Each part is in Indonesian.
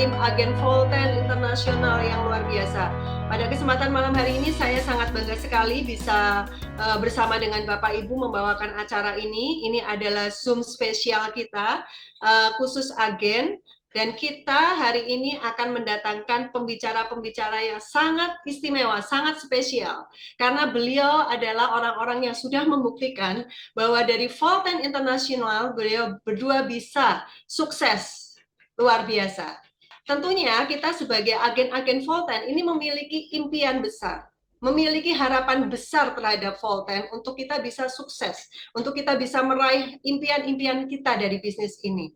tim agen Volten Internasional yang luar biasa. Pada kesempatan malam hari ini saya sangat bangga sekali bisa bersama dengan Bapak Ibu membawakan acara ini. Ini adalah Zoom spesial kita khusus agen. Dan kita hari ini akan mendatangkan pembicara-pembicara yang sangat istimewa, sangat spesial. Karena beliau adalah orang-orang yang sudah membuktikan bahwa dari Volten International beliau berdua bisa sukses luar biasa. Tentunya kita sebagai agen-agen Volten ini memiliki impian besar, memiliki harapan besar terhadap Volten untuk kita bisa sukses, untuk kita bisa meraih impian-impian kita dari bisnis ini.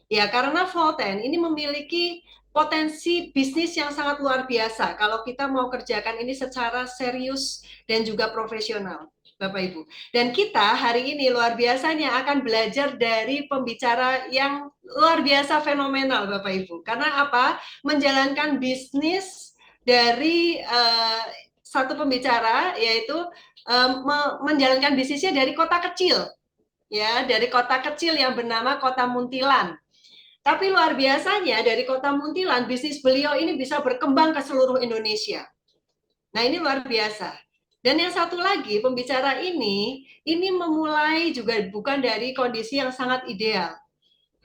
Ya, karena Volten ini memiliki potensi bisnis yang sangat luar biasa kalau kita mau kerjakan ini secara serius dan juga profesional, Bapak Ibu. Dan kita hari ini luar biasanya akan belajar dari pembicara yang luar biasa fenomenal, Bapak Ibu. Karena apa? Menjalankan bisnis dari satu pembicara, yaitu menjalankan bisnisnya dari kota kecil, ya, dari kota kecil yang bernama Kota Muntilan. Tapi luar biasanya dari Kota Muntilan, bisnis beliau ini bisa berkembang ke seluruh Indonesia. Nah, ini luar biasa. Dan yang satu lagi, pembicara ini memulai juga bukan dari kondisi yang sangat ideal.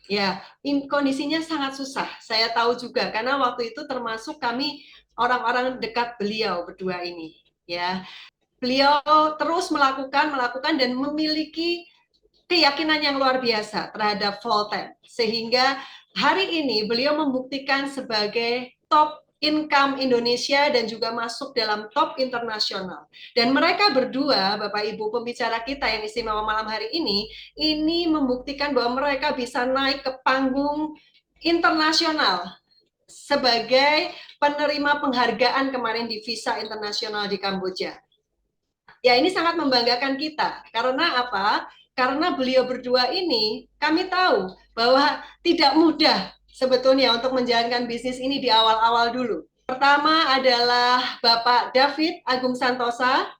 Ya, kondisinya sangat susah. Saya tahu juga, karena waktu itu termasuk kami orang-orang dekat beliau berdua ini. Ya, beliau terus melakukan dan memiliki keyakinan yang luar biasa terhadap Volten, sehingga hari ini beliau membuktikan sebagai top income Indonesia dan juga masuk dalam top internasional. Dan mereka berdua, Bapak Ibu pembicara kita yang istimewa malam hari ini membuktikan bahwa mereka bisa naik ke panggung internasional sebagai penerima penghargaan kemarin di Visa Internasional di Kamboja. Ya, ini sangat membanggakan kita. Karena apa? Karena beliau berdua ini, kami tahu bahwa tidak mudah sebetulnya untuk menjalankan bisnis ini di awal-awal dulu. Pertama adalah Bapak David Agung Santosa.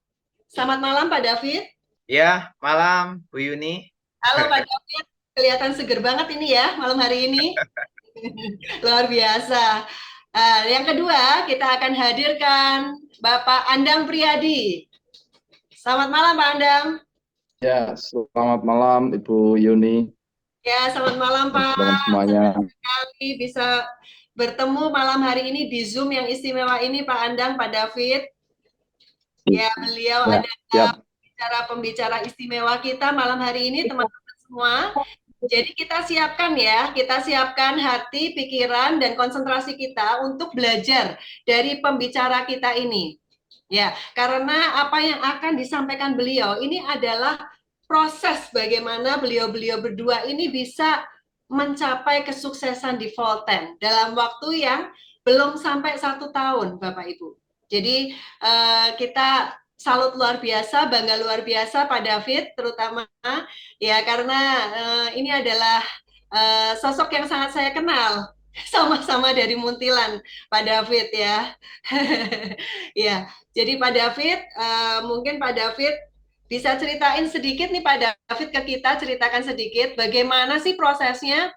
Selamat malam, Pak David. Ya, malam Bu Yuni. Halo, Pak David. Kelihatan seger banget ini ya, malam hari ini. Luar biasa. Yang kedua, kita akan hadirkan Bapak Andang Priyadi. Selamat malam, Pak Andang. Ya, selamat malam Ibu Yuni, Ya, selamat malam Pak. teman-teman semuanya. Senang sekali bisa bertemu malam hari ini di Zoom yang istimewa ini Pak Andang, Pak David. Ya, beliau Ya, adalah pembicara istimewa kita malam hari ini, teman-teman semua. Jadi kita siapkan ya, kita siapkan hati, pikiran, dan konsentrasi kita untuk belajar dari pembicara kita ini. Ya, karena apa yang akan disampaikan beliau ini adalah proses bagaimana beliau-beliau berdua ini bisa mencapai kesuksesan di Volten dalam waktu yang belum sampai 1 tahun, Bapak Ibu. Jadi kita salut luar biasa, bangga luar biasa Pak David, terutama ya karena ini adalah sosok yang sangat saya kenal, sama-sama dari Muntilan, Pak David ya. Ya, jadi Pak David, mungkin Pak David bisa ceritain sedikit nih Pak David ke kita, ceritakan sedikit bagaimana sih prosesnya.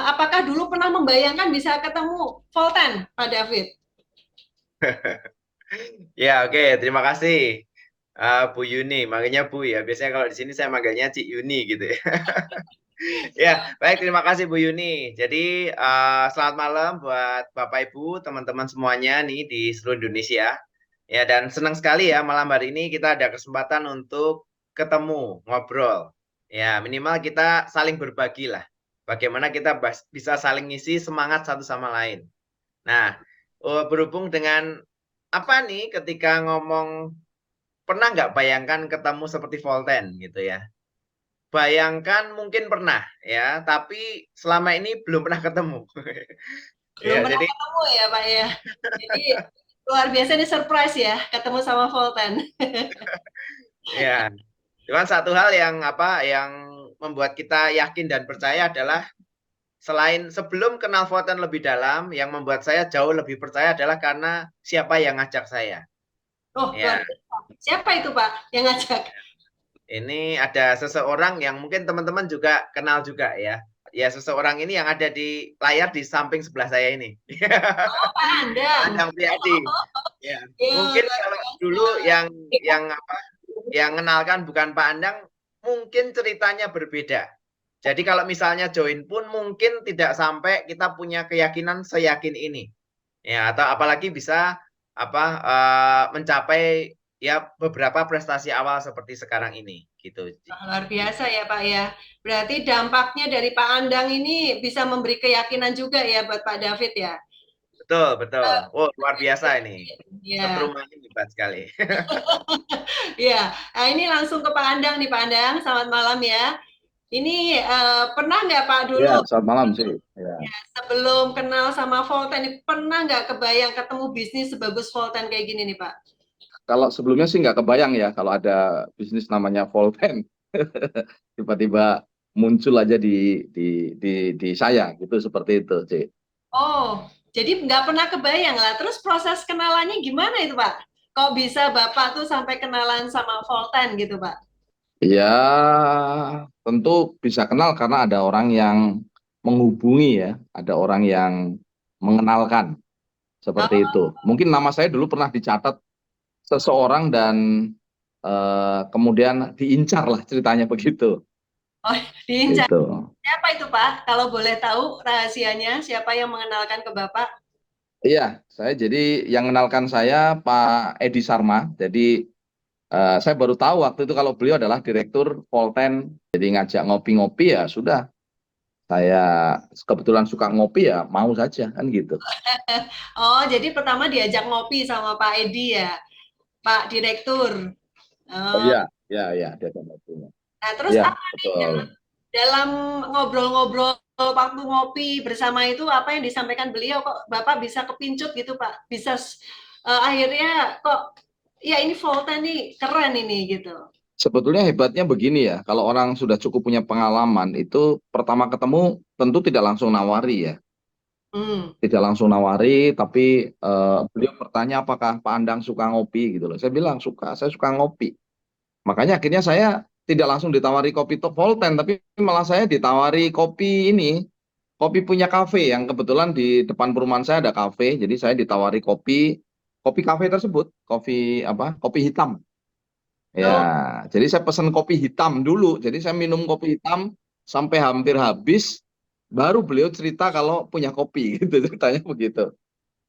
Apakah dulu pernah membayangkan bisa ketemu Volten, Pak David? Ya, oke. Terima kasih Bu Yuni. Makanya Bu ya. Biasanya kalau di sini saya manggilnya Cik Yuni gitu ya. Ya, baik. Terima kasih Bu Yuni. Jadi selamat malam buat Bapak Ibu, teman-teman semuanya nih di seluruh Indonesia. Ya, dan senang sekali ya malam hari ini kita ada kesempatan untuk ketemu, ngobrol. Ya, minimal kita saling berbagi lah. Bagaimana kita bisa saling ngisi semangat satu sama lain. Nah, berhubung dengan apa nih ketika ngomong pernah nggak bayangkan ketemu seperti Volten gitu ya? Bayangkan mungkin pernah ya, tapi selama ini belum pernah ketemu. Belum Ya, pernah jadi ketemu ya Pak ya. Jadi luar biasa nih surprise ya ketemu sama Volten. ya, cuman satu hal yang apa yang membuat kita yakin dan percaya adalah selain sebelum kenal Volten lebih dalam, yang membuat saya jauh lebih percaya adalah karena siapa yang ngajak saya. Oh, luar Ya, biasa. Siapa itu Pak yang ngajak? ini ada seseorang yang mungkin teman-teman juga kenal juga ya. ya seseorang ini yang ada di layar di samping sebelah saya ini. Pak Andang. Andang Priadi. Ya. Ya, Mungkin luar kalau biasa. dulu yang apa yang kenalkan bukan Pak Andang, mungkin ceritanya berbeda. Jadi kalau misalnya join pun mungkin tidak sampai kita punya keyakinan seyakin ini. Ya, atau apalagi bisa mencapai ya beberapa prestasi awal seperti sekarang ini gitu. Luar biasa ya Pak ya. Berarti dampaknya dari Pak Andang ini bisa memberi keyakinan juga ya buat Pak David ya. Betul, betul. Oh, luar biasa ini. Ya, Setrum ini hebat sekali. ya. Nah, ini langsung ke Pak Andang nih Pak Andang. Selamat malam ya. Ini pernah nggak Pak dulu Ya, selamat malam sih. Ya. sebelum kenal sama Volten, ini pernah nggak kebayang ketemu bisnis sebagus Volten kayak gini nih Pak? Kalau sebelumnya sih nggak kebayang ya kalau ada bisnis namanya Volten. Tiba-tiba muncul aja di saya gitu seperti itu, Cik. Oh, jadi nggak pernah kebayang lah. Terus proses kenalannya gimana itu Pak? Kok bisa Bapak tuh sampai kenalan sama Volten gitu Pak? Ya, tentu bisa kenal karena ada orang yang menghubungi ya, ada orang yang mengenalkan seperti Oh, itu. Mungkin nama saya dulu pernah dicatat seseorang dan kemudian diincar lah ceritanya begitu. oh, diincar. Gitu. Siapa itu Pak? Kalau boleh tahu rahasianya, siapa yang mengenalkan ke Bapak? Iya, saya jadi yang mengenalkan saya Pak Edi Sarma. Jadi saya baru tahu waktu itu kalau beliau adalah direktur Volten. Jadi ngajak ngopi-ngopi ya sudah. Saya kebetulan suka ngopi ya mau saja kan gitu. Oh, jadi pertama diajak ngopi sama Pak Edi ya, Pak Direktur. Oh Oh, iya, iya, iya, dia ada ngopinya. nah terus Iya, apa nih betul. dalam ngobrol-ngobrol waktu ngopi bersama itu apa yang disampaikan beliau kok Bapak bisa kepincut gitu Pak? Bisa akhirnya kok ya ini Volta nih keren ini gitu. Sebetulnya hebatnya begini ya, kalau orang sudah cukup punya pengalaman itu pertama ketemu tentu tidak langsung nawari ya. Hmm. Tidak langsung nawari, tapi beliau bertanya apakah Pak Andang suka ngopi gitu loh. Saya bilang suka, saya suka ngopi. Makanya akhirnya saya tidak langsung ditawari kopi top Volten, tapi malah saya ditawari kopi ini, kopi punya kafe yang kebetulan di depan perumahan saya ada kafe, jadi saya ditawari kopi, kopi kafe tersebut, kopi apa? Kopi hitam. Ya, Oh, jadi saya pesan kopi hitam dulu. Jadi saya minum kopi hitam sampai hampir habis, baru beliau cerita kalau punya kopi gitu ceritanya begitu.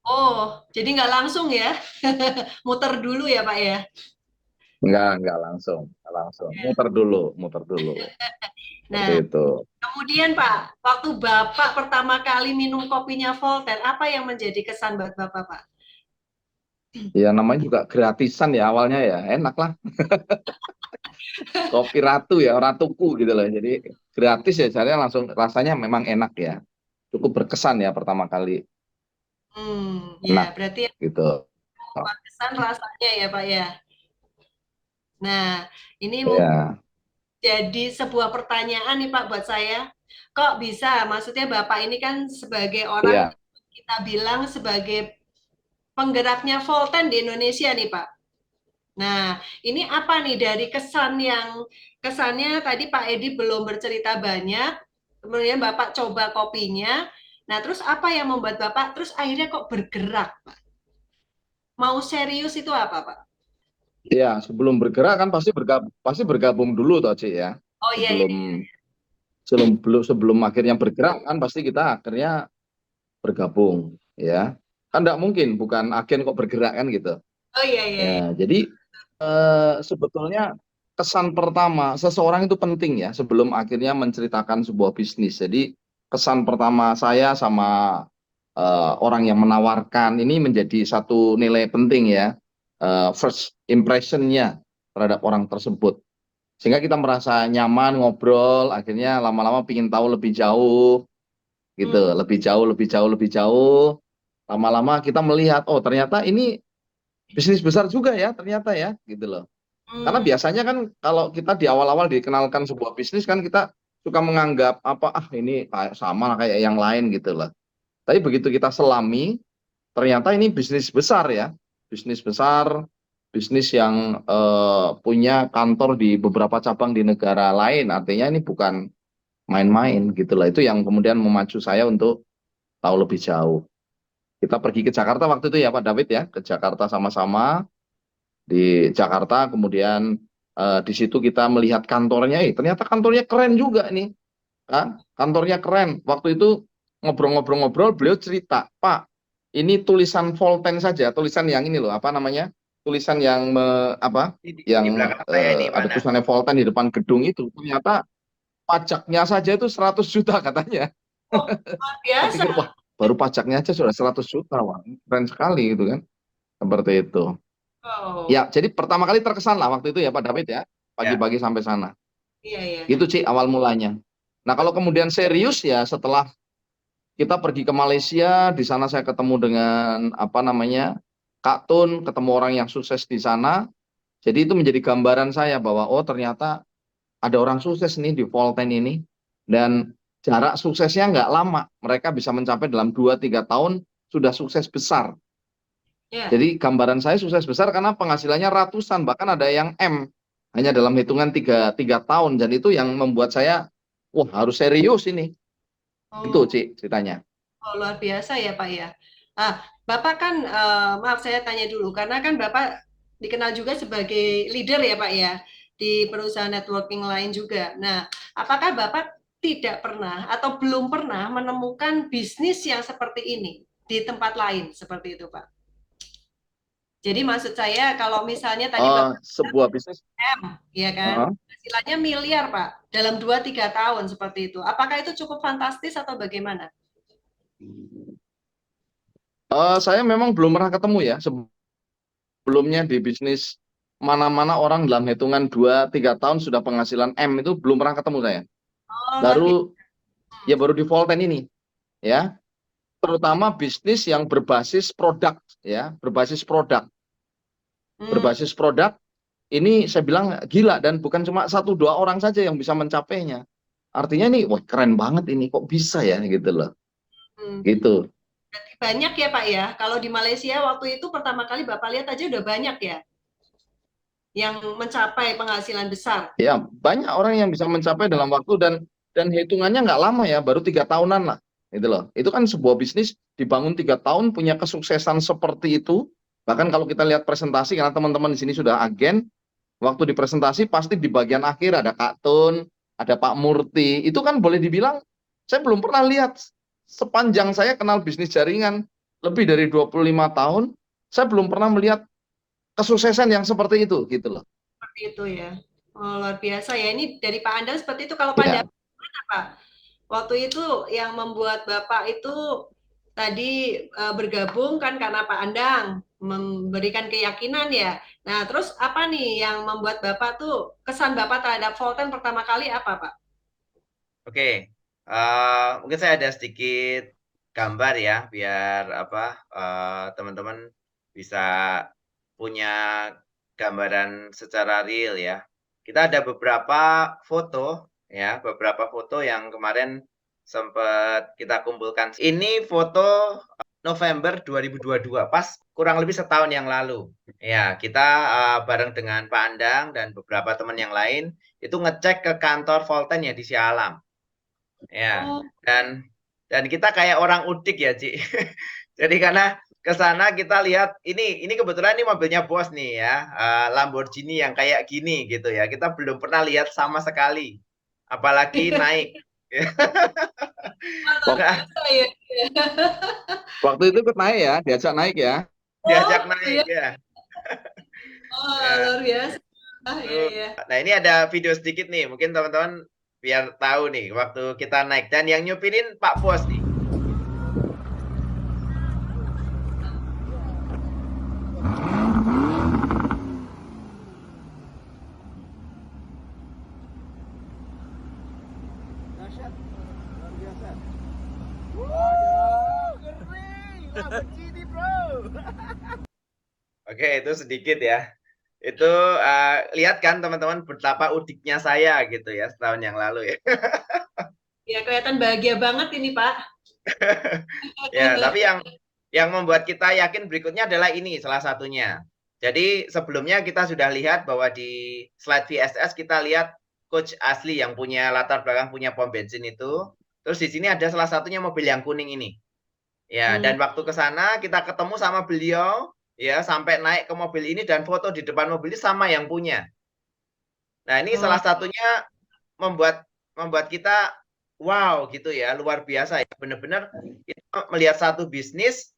oh, jadi nggak langsung ya, muter dulu ya Pak ya. Enggak langsung, enggak langsung. Muter dulu. Seperti Nah, itu. kemudian Pak, waktu Bapak pertama kali minum kopinya Volten, apa yang menjadi kesan buat Bapak Pak? Ya namanya juga gratisan ya awalnya ya, enak lah. Kopi ratu ya, ratuku gitu loh. Jadi gratis ya, saya langsung rasanya memang enak ya. Cukup berkesan ya pertama kali. Ya Enak berarti gitu. kesan rasanya ya Pak ya. Nah, ini mungkin Ya, jadi sebuah pertanyaan nih Pak buat saya. Kok bisa? Maksudnya Bapak ini kan sebagai orang ya. yang kita bilang sebagai penggeraknya Volten di Indonesia nih Pak. Nah, ini apa nih dari kesannya tadi Pak Edi belum bercerita banyak, kemudian Bapak coba kopinya. Nah, terus apa yang membuat Bapak terus akhirnya kok bergerak, Pak? Mau serius itu apa, Pak? Ya, sebelum bergerak kan pasti bergabung dulu toh, Cik ya. Oh iya iya. Sebelum sebelum akhirnya bergerak kan pasti kita akhirnya bergabung ya. Kan tidak mungkin bukan agen kok bergerak kan gitu. Oh iya iya. Iya. Ya, jadi sebetulnya kesan pertama seseorang itu penting ya sebelum akhirnya menceritakan sebuah bisnis. Jadi kesan pertama saya sama orang yang menawarkan ini menjadi satu nilai penting ya. First impressionnya terhadap orang tersebut. Sehingga kita merasa nyaman ngobrol, akhirnya lama-lama pingin tahu lebih jauh gitu, Hmm, lebih jauh, lebih jauh, lebih jauh. Lama-lama kita melihat, oh ternyata ini bisnis besar juga ya, ternyata ya, gitu loh. Karena hmm. biasanya kan kalau kita di awal-awal dikenalkan sebuah bisnis kan kita suka menganggap apa ini kayak sama lah kayak yang lain gitu loh. Tapi begitu kita selami, ternyata ini bisnis besar ya, bisnis besar, bisnis yang punya kantor di beberapa cabang di negara lain. Artinya ini bukan main-main gitu lah. Itu yang kemudian memacu saya untuk tahu lebih jauh. Kita pergi ke Jakarta waktu itu ya Pak David ya, ke Jakarta sama-sama di Jakarta, kemudian di situ kita melihat kantornya, ternyata kantornya keren juga nih, kan? Kantornya keren. Waktu itu ngobrol-ngobrol-ngobrol, beliau cerita, Pak, ini tulisan Volten saja, tulisan yang ini loh, apa namanya? Tulisan yang apa? Di Yang belakang saya ini ada mana? tulisannya Volten di depan gedung itu. Ternyata pajaknya saja itu 100 juta katanya. Oh, luar Saya biasa. pikir, wah, baru pajaknya aja sudah 100 juta, wah, keren sekali gitu kan. Seperti itu. Oh, Ya, jadi pertama kali terkesan lah waktu itu ya Pak David ya, Ya. pagi-pagi sampai sana. iya ya. Gitu Ci awal mulanya. Nah kalau kemudian serius ya setelah kita pergi ke Malaysia, di sana saya ketemu dengan apa namanya Kak Tun, ketemu orang yang sukses di sana. Jadi itu menjadi gambaran saya bahwa oh ternyata ada orang sukses nih di Volten ini dan jarak suksesnya nggak lama. Mereka bisa mencapai dalam 2-3 tahun sudah sukses besar. Ya. Jadi gambaran saya sukses besar karena penghasilannya ratusan, bahkan ada yang M hanya dalam hitungan tiga tahun. Dan itu yang membuat saya, wah harus serius ini. Itu Oh, Ci ceritanya. oh, luar biasa ya Pak ya. Ah, Bapak kan, maaf saya tanya dulu, karena kan Bapak dikenal juga sebagai leader ya Pak ya, di perusahaan networking lain juga. Nah, apakah Bapak tidak pernah atau belum pernah menemukan bisnis yang seperti ini di tempat lain seperti itu Pak? Jadi maksud saya kalau misalnya tadi Bapak Sebuah bisnis. M, ya kan, eh, hasilnya miliar Pak, dalam 2-3 tahun seperti itu. Apakah itu cukup fantastis atau bagaimana? saya memang belum pernah ketemu ya sebelumnya di bisnis mana-mana orang dalam hitungan 2-3 tahun sudah penghasilan M itu belum pernah ketemu saya. Oh, luar biasa. Baru ya baru di Volten ini ya, terutama bisnis yang berbasis produk ya, Hmm. berbasis produk. Ini saya bilang gila dan bukan cuma 1-2 orang saja yang bisa mencapainya. Artinya nih, wah keren banget ini kok bisa ya gitu loh. Hmm. Gitu. Banyak ya Pak ya. Kalau di Malaysia waktu itu pertama kali Bapak lihat aja udah banyak ya yang mencapai penghasilan besar. Ya banyak orang yang bisa mencapai dalam waktu dan hitungannya nggak lama ya, baru 3 tahunan lah. Gitu loh. Itu kan sebuah bisnis dibangun 3 tahun punya kesuksesan seperti itu. Bahkan kalau kita lihat presentasi karena teman-teman di sini sudah agen, waktu di presentasi pasti di bagian akhir ada Kak Tun, ada Pak Murti. Itu kan boleh dibilang saya belum pernah lihat sepanjang saya kenal bisnis jaringan lebih dari 25 tahun, saya belum pernah melihat kesuksesan yang seperti itu gitu loh. Seperti itu ya. Oh, luar biasa ya. Ini dari Pak Andal seperti itu. Kalau Pak Ya. Andal apa? Waktu itu yang membuat Bapak itu tadi bergabung kan karena Pak Andang memberikan keyakinan ya. Nah, terus apa nih yang membuat Bapak tuh kesan Bapak terhadap Volten pertama kali apa, Pak? Oke. Mungkin saya ada sedikit gambar ya biar apa teman-teman bisa punya gambaran secara real ya. Kita ada beberapa foto yang kemarin sempat kita kumpulkan. Ini foto November 2022, pas kurang lebih setahun yang lalu. Ya, kita bareng dengan Pak Andang dan beberapa teman yang lain itu ngecek ke kantor Volten ya di Sialam. Ya, Oh, dan kita kayak orang udik ya, Ci. Jadi karena ke sana kita lihat ini kebetulan ini mobilnya bos nih ya, Lamborghini yang kayak gini gitu ya. Kita belum pernah lihat sama sekali, apalagi naik. luar Nah, biasa ya. Waktu itu ikut naik ya, diajak naik ya. diajak Oh, naik iya. ya. Oh, Ya, luar biasa. Ah, iya, tuh. iya. Nah, ini ada video sedikit nih, mungkin teman-teman biar tahu nih waktu kita naik dan yang nyupirin Pak Bos nih. Oke, itu sedikit ya. Itu lihat kan teman-teman betapa udiknya saya gitu ya setahun yang lalu ya. Ya, kelihatan bahagia banget ini, Pak. Ya, tapi yang membuat kita yakin berikutnya adalah ini salah satunya. Jadi sebelumnya kita sudah lihat bahwa di slide VSS kita lihat coach asli yang punya latar belakang punya pom bensin itu. Terus di sini ada salah satunya mobil yang kuning ini. Ya, dan waktu ke sana kita ketemu sama beliau, ya, sampai naik ke mobil ini dan foto di depan mobil ini sama yang punya. Nah, ini salah satunya membuat kita wow gitu ya, luar biasa ya. Benar-benar kita melihat satu bisnis,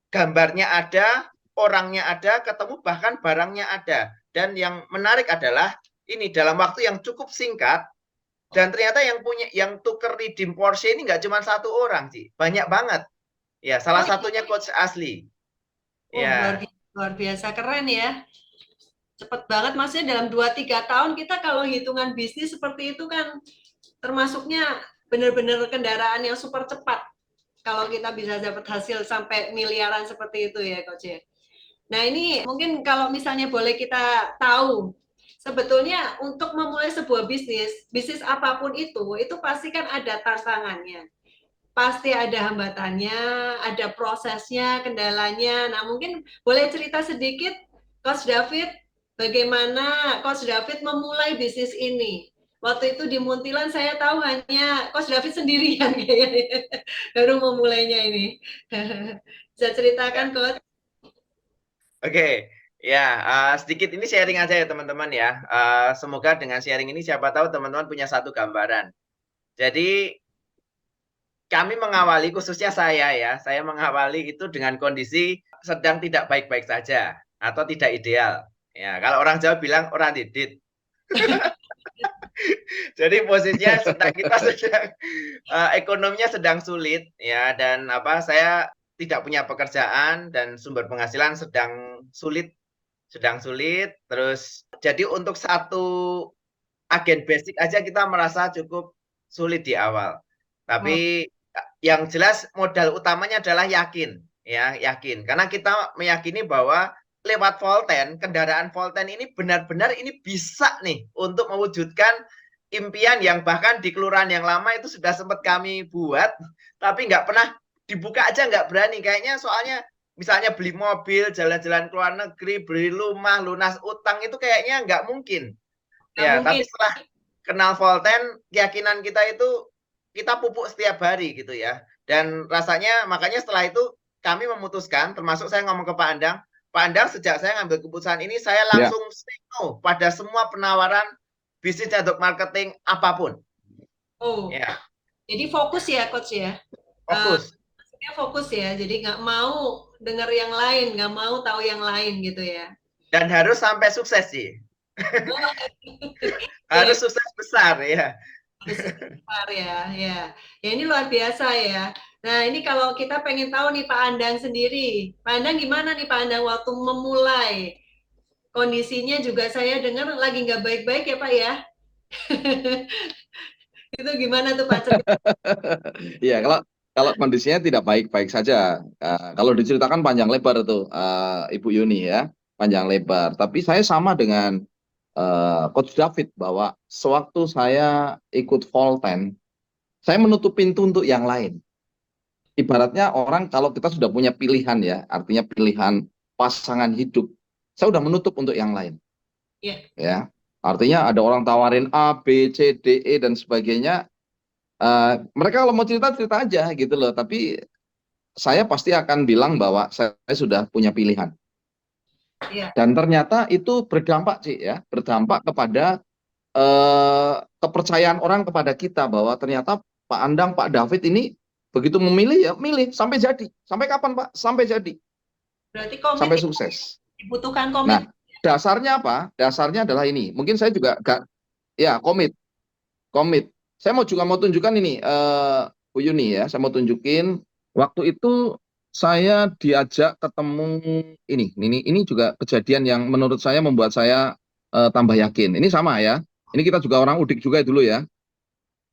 gambarnya ada, orangnya ada, ketemu bahkan barangnya ada. Dan yang menarik adalah ini dalam waktu yang cukup singkat, dan ternyata yang tuker redeem Porsche ini nggak cuma satu orang sih, banyak banget. Ya, salah satunya coach asli. Ya. Luar biasa keren ya. Cepet banget, maksudnya dalam 2-3 tahun kita kalau hitungan bisnis seperti itu kan termasuknya benar-benar kendaraan yang super cepat. Kalau kita bisa dapat hasil sampai miliaran seperti itu ya, Coach. Nah, ini mungkin kalau misalnya boleh kita tahu, sebetulnya untuk memulai sebuah bisnis apapun itu pasti kan ada tantangannya. Pasti ada hambatannya, ada prosesnya, kendalanya. Nah, mungkin boleh cerita sedikit, Coach David, bagaimana Coach David memulai bisnis ini. Waktu itu di Muntilan saya tahu hanya Coach David sendirian kayaknya baru memulainya ini. Bisa ceritakan, Coach? Oke, ya, sedikit ini sharing aja ya teman-teman ya. Semoga dengan sharing ini siapa tahu teman-teman punya satu gambaran. Jadi kami mengawali, khususnya saya mengawali itu dengan kondisi sedang tidak baik-baik saja atau tidak ideal. Ya, kalau orang Jawa bilang orang didit. Jadi posisinya kita sedang ekonominya sedang sulit ya, dan saya tidak punya pekerjaan dan sumber penghasilan sedang sulit. Terus jadi untuk satu agen basic aja kita merasa cukup sulit di awal. Tapi yang jelas modal utamanya adalah yakin. Karena kita meyakini bahwa lewat Volten, kendaraan Volten ini benar-benar ini bisa nih untuk mewujudkan impian yang bahkan di kelurahan yang lama itu sudah sempat kami buat, tapi nggak pernah dibuka aja, nggak berani. Kayaknya soalnya misalnya beli mobil, jalan-jalan ke luar negeri, beli rumah, lunas utang itu kayaknya nggak mungkin. Tapi setelah kenal Volten, keyakinan kita itu kita pupuk setiap hari gitu ya. Dan rasanya makanya setelah itu kami memutuskan, termasuk saya ngomong ke Pak Andang, sejak saya ngambil keputusan ini, saya langsung say no pada semua penawaran bisnis untuk marketing apapun. Ya. Jadi fokus ya, Coach ya? Fokus. Fokus ya, jadi nggak mau dengar yang lain, nggak mau tahu yang lain gitu ya. Dan harus sampai sukses sih. Harus sukses besar ya. Besar ya. Ya ini luar biasa ya. Nah ini kalau kita pengen tahu nih Pak Andang sendiri, Pak Andang gimana nih Pak Andang waktu memulai? Kondisinya juga saya dengar lagi nggak baik-baik ya Pak ya. Itu gimana tuh Pak? Iya, kalau kondisinya tidak baik-baik saja. Kalau diceritakan panjang lebar itu Ibu Yuni ya, panjang lebar. Tapi saya sama dengan Coach David bahwa sewaktu saya ikut Volten, saya menutup pintu untuk yang lain. Ibaratnya orang kalau kita sudah punya pilihan ya, artinya pilihan pasangan hidup, saya sudah menutup untuk yang lain. Ya, artinya ada orang tawarin A, B, C, D, E dan sebagainya. Mereka kalau mau cerita aja gitu loh. Tapi saya pasti akan bilang bahwa saya sudah punya pilihan. Dan ternyata itu berdampak sih ya, berdampak kepada kepercayaan orang kepada kita bahwa ternyata Pak Andang, Pak David ini begitu memilih ya milih sampai jadi. Sampai kapan Pak? Sampai jadi. Berarti komit sampai sukses. Dibutuhkan komit. Nah, dasarnya apa? Dasarnya adalah ini. Mungkin saya juga komit. Saya juga mau tunjukkan ini Bu Yuni ya. Saya mau tunjukin waktu itu saya diajak ketemu ini juga kejadian yang menurut saya membuat saya tambah yakin. Ini sama ya. Ini kita juga orang Udik juga dulu ya.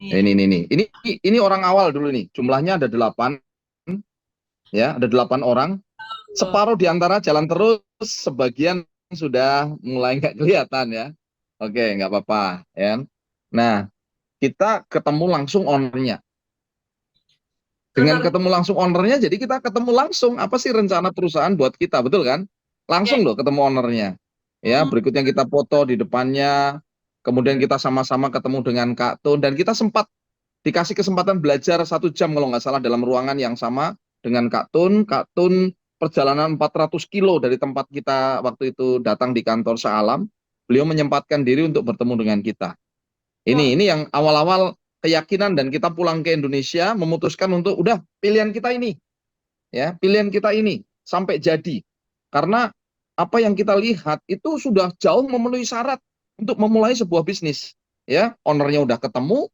Ini orang awal dulu nih. Jumlahnya ada 8. Ya, ada 8 orang. Separuh di antara jalan terus, sebagian sudah mulai nggak kelihatan ya. Oke, nggak apa-apa ya. Nah, kita ketemu langsung ownernya. Dengan ketemu langsung ownernya, jadi kita ketemu langsung apa sih rencana perusahaan buat kita, betul kan? Langsung loh ketemu ownernya. Ya, berikutnya kita foto di depannya. kemudian kita sama-sama ketemu dengan Kak Tun, dan kita sempat dikasih kesempatan belajar 1 jam kalau nggak salah dalam ruangan yang sama dengan Kak Tun. Kak Tun perjalanan 400 kilo dari tempat kita waktu itu datang di kantor Sealam, beliau menyempatkan diri untuk bertemu dengan kita. Wah, Ini yang awal-awal keyakinan, dan kita pulang ke Indonesia memutuskan untuk udah pilihan kita ini, ya pilihan kita ini sampai jadi, karena apa yang kita lihat itu sudah jauh memenuhi syarat untuk memulai sebuah bisnis, ya ownernya udah ketemu,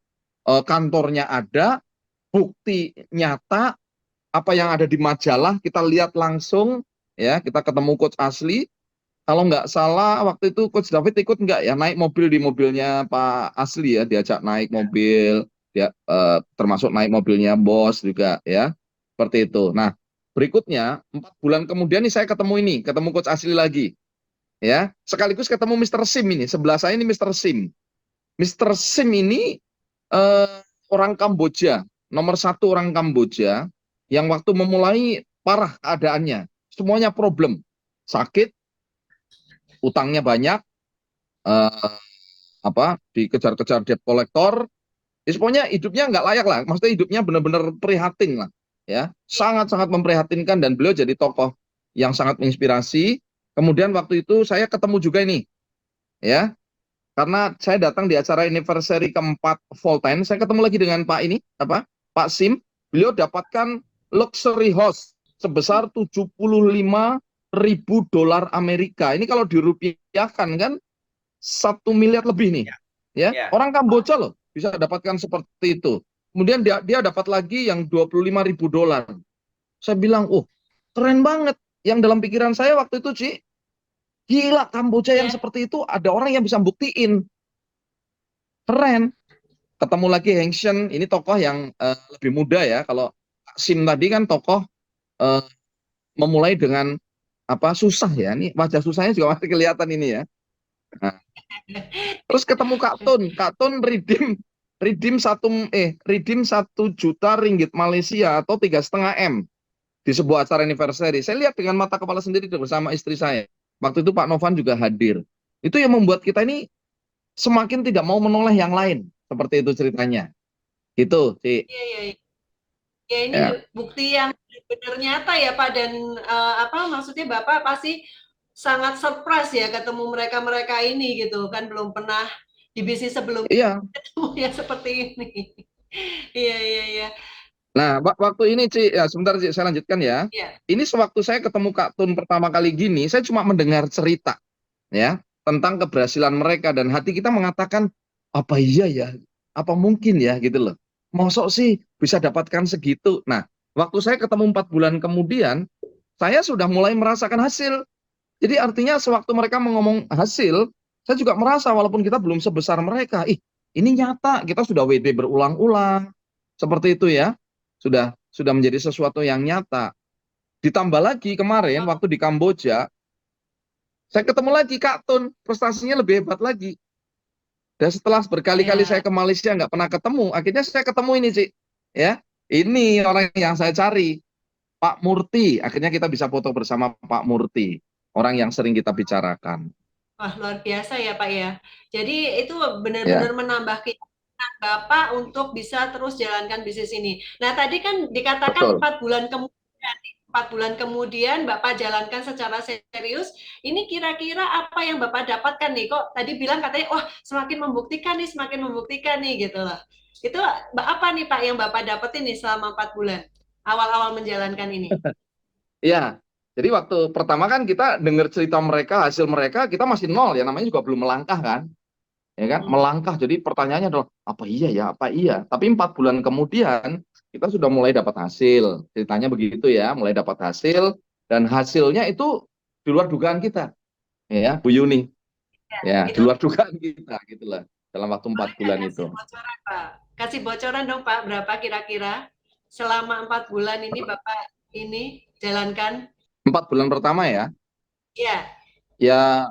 kantornya ada, bukti nyata, apa yang ada di majalah kita lihat langsung, ya kita ketemu coach asli. Kalau nggak salah waktu itu coach David ikut nggak ya naik mobil di mobilnya Pak Asli, ya diajak naik mobil, dia termasuk naik mobilnya bos juga, ya seperti itu. Nah berikutnya 4 bulan kemudian nih saya ketemu coach Asli lagi, ya sekaligus ketemu Mr. Sim. Ini sebelah saya ini Mr. Sim. Mr. Sim ini eh, orang Kamboja, nomor 1 orang Kamboja yang waktu memulai parah keadaannya, semuanya problem, sakit, utangnya banyak, eh, dikejar-kejar debt collector. Pokoknya hidupnya nggak layak lah, maksudnya hidupnya benar-benar prihatin lah, ya sangat-sangat memprihatinkan, dan beliau jadi tokoh yang sangat menginspirasi. Kemudian waktu itu saya ketemu juga ini, ya karena saya datang di acara anniversary keempat Voltine, saya ketemu lagi dengan Pak ini, Pak Sim. Beliau dapatkan luxury house sebesar 75.000 dolar Amerika. Ini kalau dirupiahkan kan 1 miliar lebih nih, Ya, ya ya. orang Kamboja loh bisa dapatkan seperti itu. Kemudian dia dapat lagi yang 25.000 dolar. Saya bilang, oh keren banget. Yang dalam pikiran saya waktu itu, Ci, gila Kamboja yang ya. seperti itu ada orang yang bisa buktiin. Keren. Ketemu lagi Heng Shen, ini tokoh yang lebih muda ya. Kalau Sim tadi kan tokoh eh, memulai dengan apa susah ya. Ini wajah susahnya juga masih kelihatan ini ya. Nah, terus ketemu Kak Tun redeem 1 juta ringgit Malaysia atau 3,5 M di sebuah acara anniversary. Saya lihat dengan mata kepala sendiri bersama istri saya. Waktu itu Pak Novan juga hadir. Itu yang membuat kita ini semakin tidak mau menoleh yang lain. Seperti itu ceritanya. Itu sih. Iya, iya, iya. Ya ini Ya. bukti yang benar nyata ya Pak, dan apa maksudnya Bapak pasti sangat surprise ya ketemu mereka-mereka ini gitu kan, belum pernah di bisnis sebelumnya Iya. ketemu ya seperti ini. Iya, iya, iya. Nah, waktu ini Ci, ya sebentar Ci, saya lanjutkan ya. Iya. Ini sewaktu saya ketemu Kak Tun pertama kali gini, saya cuma mendengar cerita ya tentang keberhasilan mereka, dan hati kita mengatakan apa iya ya? Apa mungkin ya gitu loh. Mosok sih bisa dapatkan segitu. Nah, waktu saya ketemu 4 bulan kemudian, saya sudah mulai merasakan hasil. Jadi artinya sewaktu mereka mengomong hasil, saya juga merasa walaupun kita belum sebesar mereka, ini nyata, kita sudah WD berulang-ulang. Seperti itu ya. Sudah menjadi sesuatu yang nyata. Ditambah lagi kemarin waktu di Kamboja, saya ketemu lagi Kak Tun, prestasinya lebih hebat lagi. Dan setelah berkali-kali saya Ya. ke Malaysia nggak pernah ketemu, akhirnya saya ketemu ini Cik. Ya, ini orang yang saya cari, Pak Murti. Akhirnya kita bisa foto bersama Pak Murti, orang yang sering kita bicarakan. Wah, luar biasa ya Pak ya. Jadi itu Ya, benar-benar menambah keyakinan Bapak untuk bisa terus jalankan bisnis ini. Nah, tadi kan dikatakan betul. 4 bulan kemudian, 4 bulan kemudian Bapak jalankan secara serius. Ini kira-kira apa yang Bapak dapatkan nih? Kok tadi bilang katanya, wah semakin membuktikan nih gitu loh. Itu apa nih Pak yang Bapak dapetin nih selama 4 bulan awal-awal menjalankan ini? Ya, jadi waktu pertama kan kita dengar cerita mereka, hasil mereka, kita masih nol ya, namanya juga belum melangkah kan. Ya kan, Hmm. melangkah. Jadi pertanyaannya adalah apa iya ya, apa iya. Tapi 4 bulan kemudian kita sudah mulai dapat hasil. Ceritanya begitu ya, mulai dapat hasil, dan hasilnya itu di luar dugaan kita, ya Bu Yuni. Ya, Ya, di itu luar dugaan kita gitulah dalam waktu 4 bulan kasih itu. bocoran, Pak. Kasih bocoran dong, Pak, berapa kira-kira selama 4 bulan ini Bapak ini jalankan? 4 bulan pertama ya. Ya, Ya,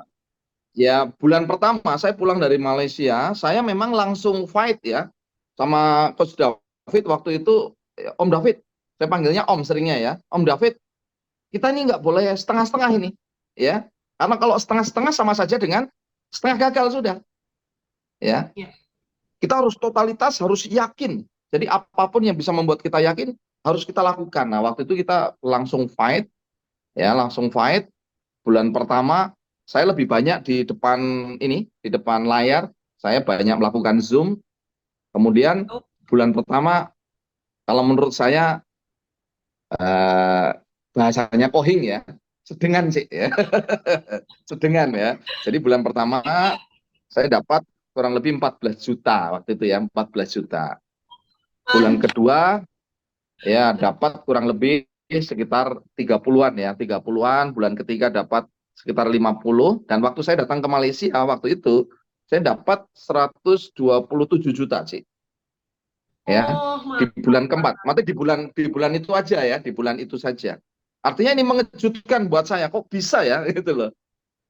ya bulan pertama saya pulang dari Malaysia, saya memang langsung fight ya sama Coach David waktu itu, Om David. Saya panggilnya Om seringnya ya. Om David, kita ini nggak boleh setengah-setengah ini, ya. Karena kalau setengah-setengah sama saja dengan setengah gagal sudah. ya. Ya. Kita harus totalitas, harus yakin. Jadi apapun yang bisa membuat kita yakin harus kita lakukan. Nah, waktu itu kita langsung fight, ya, langsung fight. Bulan pertama saya lebih banyak di depan ini, di depan layar. Saya banyak melakukan Zoom. Kemudian Oh, bulan pertama, kalau menurut saya eh, bahasanya kohing ya, sedengan sih ya, sedengan ya. Jadi bulan pertama saya dapat kurang lebih 14 juta waktu itu ya, 14 juta. Bulan kedua ya dapat kurang lebih sekitar 30-an ya, 30-an. Bulan ketiga dapat sekitar 50, dan waktu saya datang ke Malaysia waktu itu saya dapat 127 juta sih. Ya, oh, di mantap. bulan keempat. Mati di bulan itu aja ya, di bulan itu saja. Artinya ini mengejutkan buat saya, kok bisa ya gitu loh.